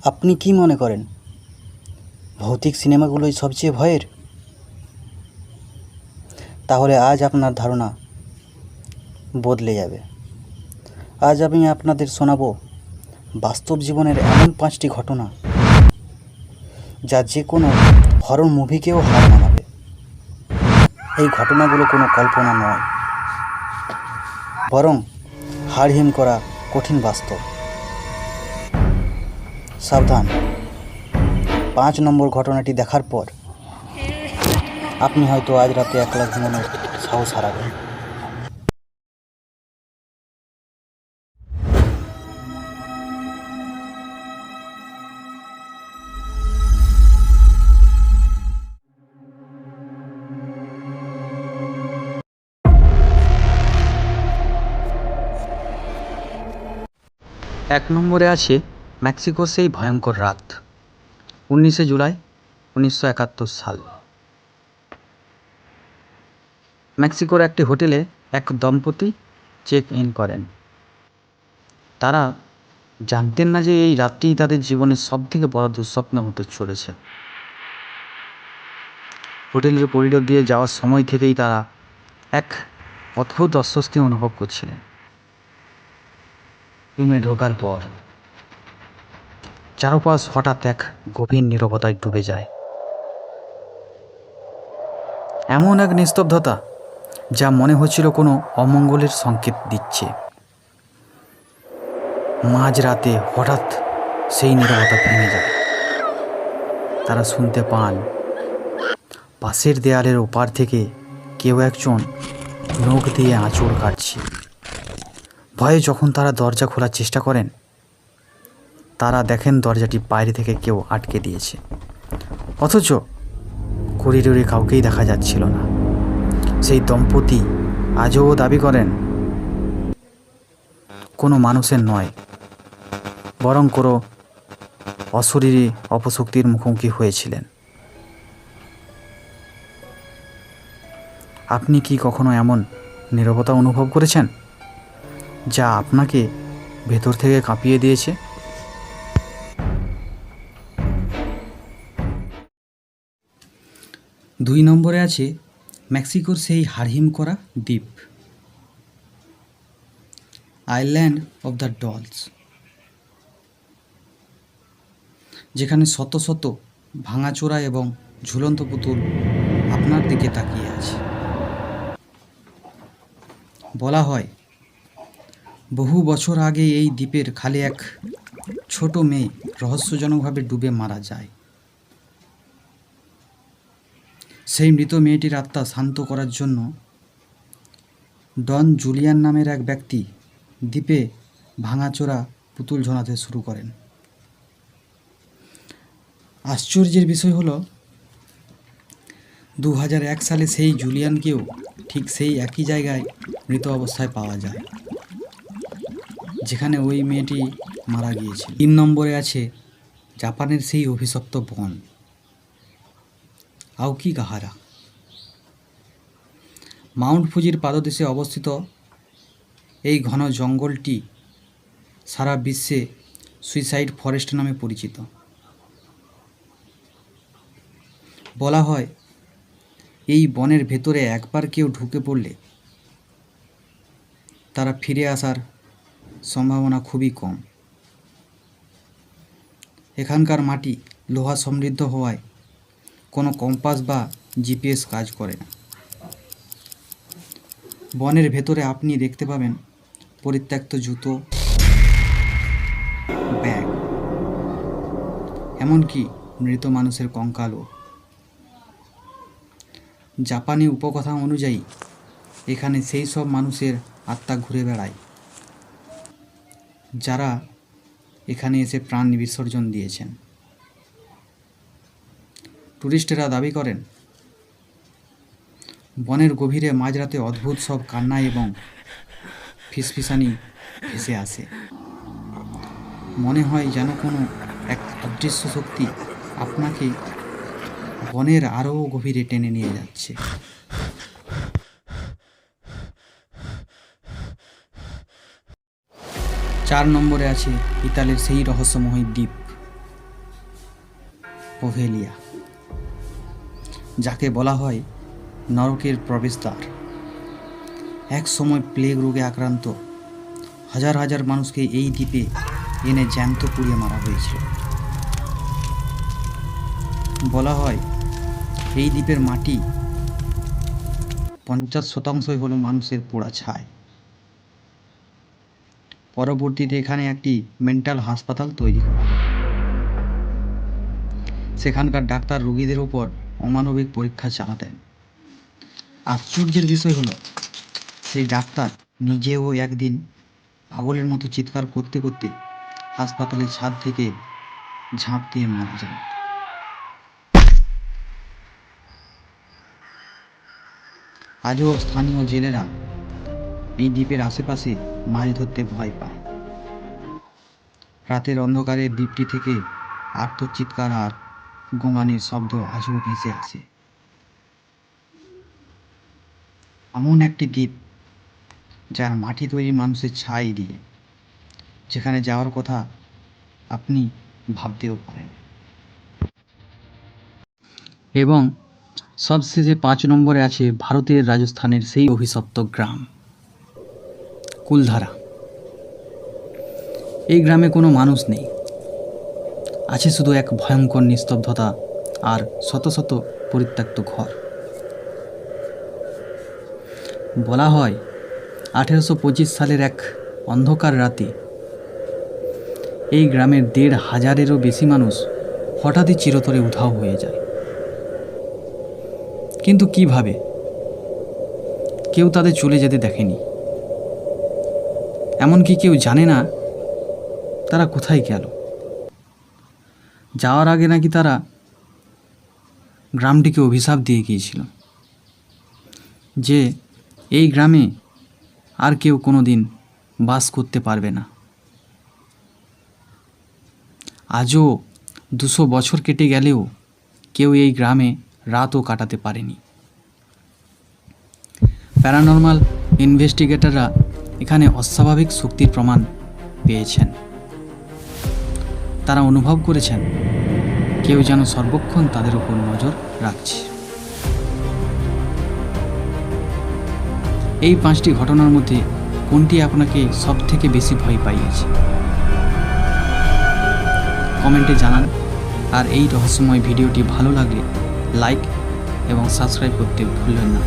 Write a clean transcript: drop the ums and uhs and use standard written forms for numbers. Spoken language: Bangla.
আপনি কি মনে করেন ভৌতিক সিনেমাগুলোই সবচেয়ে ভয়ের? তাহলে আজ আপনার ধারণা বদলে যাবে। আজ আমি আপনাদের শোনাবো বাস্তব জীবনের এমন 5টি ঘটনা যা যে কোনো হরর মুভিকেও হার মানাবে। এই ঘটনাগুলো কোনো কল্পনা নয়, বরং হাড়হিম করা কঠিন বাস্তব। সাবধান, 5 নম্বর ঘটনাটি দেখার পর আপনি হয়তো আজ রাতে একলা ঘুমানোর সাহস হারাবেন। এক নম্বরে আছে মেক্সিকোর সেই ভয়ঙ্কর রাত, 19শে জুলাই 1971 সাল। মেক্সিকোর একটি হোটেলে এক দম্পতি চেক ইন করেন। তারা জানতেন না যে এই রাতটিই তাদের জীবনের সবথেকে বড় দুঃস্বপ্ন হতে চলেছে। হোটেলের করিডোর দিয়ে যাওয়ার সময় থেকেই তারা এক অদ্ভুত অস্বস্তি অনুভব করছিলেন। রুমে ঢোকার পর চারপাশ হঠাৎ এক গভীর নীরবতায় ডুবে যায়। এমন এক নিস্তব্ধতা যা মনে হচ্ছিল কোনো অমঙ্গলের সংকেত দিচ্ছে। মাঝরাতে হঠাৎ সেই নীরবতা ভেঙে যায়। তারা শুনতে পান পাশের দেয়ালের ওপার থেকে কেউ একজন নখ দিয়ে আঁচড় কাটছে। ভয়ে যখন তারা দরজা খোলার চেষ্টা করেন, তারা দেখেন দরজাটি বাইরে থেকে কেউ আটকে দিয়েছে, অথচ করিডোরে কাউকেই দেখা যাচ্ছিল না। সেই দম্পতি আজও দাবি করেন কোনো মানুষের নয়, বরং কোনো অশরীরী অপশক্তির মুখোমুখি হয়েছিলেন। আপনি কি কখনো এমন নীরবতা অনুভব করেছেন যা আপনাকে ভেতর থেকে কাঁপিয়ে দিয়েছে? দুই নম্বরে আছে মেক্সিকোর সেই হাড়হিম করা দ্বীপ, আইল্যান্ড অফ দ্য ডলস, যেখানে শত শত ভাঙাচোরা এবং ঝুলন্ত পুতুল আপনার দিকে তাকিয়ে আছে। বলা হয় বহু বছর আগে এই দ্বীপের খালে এক ছোট মেয়ে রহস্যজনকভাবে ডুবে মারা যায়। সেই মৃত মেয়েটির আত্মা শান্ত করার জন্য ডন জুলিয়ান নামের এক ব্যক্তি দ্বীপে ভাঙাচোরা পুতুল ঝোলাতে শুরু করেন। আশ্চর্যের বিষয় হলো 2001 সালে সেই জুলিয়ানকেও ঠিক সেই একই জায়গায় মৃত অবস্থায় পাওয়া যায়, যেখানে ওই মেয়েটি মারা গিয়েছিল। 3 নম্বরে আছে জাপানের সেই অভিশপ্ত বন, আওকিগাহারা। মাউন্ট ফুজির পাদদেশে অবস্থিত এই ঘন জঙ্গলটি সারা বিশ্বে সুইসাইড ফরেস্ট নামে পরিচিত। বলা হয় এই বনের ভেতরে একবার কেউ ঢুকে পড়লে তারা ফিরে আসার সম্ভাবনা খুবই কম। এখানকার মাটি লোহা সমৃদ্ধ হওয়ায় কোনো কম্পাস বা জিপিএস কাজ করে না। বনের ভেতরে আপনি দেখতে পাবেন পরিত্যক্ত জুতো, ব্যাগ, এমনকি মৃত মানুষের কঙ্কালও। জাপানি উপকথা অনুযায়ী এখানে সেই সব মানুষের আত্মা ঘুরে বেড়ায় যারা এখানে এসে প্রাণ বিসর্জন দিয়েছেন। টুরিস্টেরা দাবি করেন বনের গভীরে মাঝরাতে অদ্ভুত সব কান্না এবং ফিসফিসানি ভেসে আসে। মনে হয় যেন কোনো এক অদৃশ্য শক্তি আপনাকে বনের আরও গভীরে টেনে নিয়ে যাচ্ছে। 4 নম্বরে আছে ইতালির সেই রহস্যময় দ্বীপ পোভেলিয়া, যাকে বলা হয় নরকের প্রবেশদ্বার। এক সময় প্লেগ রোগে আক্রান্ত হাজার হাজার মানুষকে এই দ্বীপে এনে জ্যান্ত পুড়িয়ে মারা হয়েছিল। বলা হয় এই দ্বীপের মাটি 50% হলো মানুষের পোড়া ছাই। পরবর্তীতে এখানে একটি মেন্টাল হাসপাতাল তৈরি করা হয়। সেখানকার ডাক্তার রোগীদের ওপর অমানবিক পরীক্ষা চালাতেন। আশ্চর্যের বিষয় হলো সেই ডাক্তার নিজেও একদিন পাগলের মতো চিৎকার করতে করতে হাসপাতালের ছাদ থেকে ঝাঁপ দিয়ে মারা যান। আজও স্থানীয় জেলেরা এই দ্বীপের আশেপাশে মাছ ধরতে ভয় পায়। রাতের অন্ধকারে দ্বীপটি থেকে আর্তচিৎকার আর গোঙানির শব্দ আজও ভেসে আসে। এমন একটি দ্বীপ যার মাটি তৈরি মানুষের ছাই দিয়ে, যেখানে যাওয়ার কথা আপনি ভাবতেও পারেন। এবং সবশেষে 5 নম্বরে আছে ভারতের রাজস্থানের সেই অভিশপ্ত গ্রাম কুলধারা। এই গ্রামে কোনো মানুষ নেই, আছে শুধু এক ভয়ঙ্কর নিস্তব্ধতা আর শত শত পরিত্যক্ত ঘর। বলা হয় 1825 সালের এক অন্ধকার রাতে এই গ্রামের 1,500-এরও বেশি মানুষ হঠাৎই চিরতরে উধাও হয়ে যায়। কিন্তু কিভাবে? কেউ তাদের চলে যেতে দেখেনি, এমনকি কেউ জানে না তারা কোথায় গেল। যাওয়ার আগে নাকি তারা গ্রামটিকে অভিশাপ দিয়ে গিয়েছিল যে এই গ্রামে আর কেউ কোনো দিন বাস করতে পারবে না। আজও 200 বছর কেটে গেলেও কেউ এই গ্রামে রাতও কাটাতে পারেনি। প্যারানর্মাল ইনভেস্টিগেটররা এখানে অস্বাভাবিক শক্তির প্রমাণ পেয়েছেন। তারা অনুভব করেছেন কেউ যেন সর্বক্ষণ তাদের উপর নজর রাখছে। এই 5টি ঘটনার মধ্যে কোনটি আপনাকে সবথেকে বেশি ভয় পাইয়েছে? কমেন্টে জানান। আর এই রহস্যময় ভিডিওটি ভালো লাগলে লাইক এবং সাবস্ক্রাইব করতে ভুলবেন না।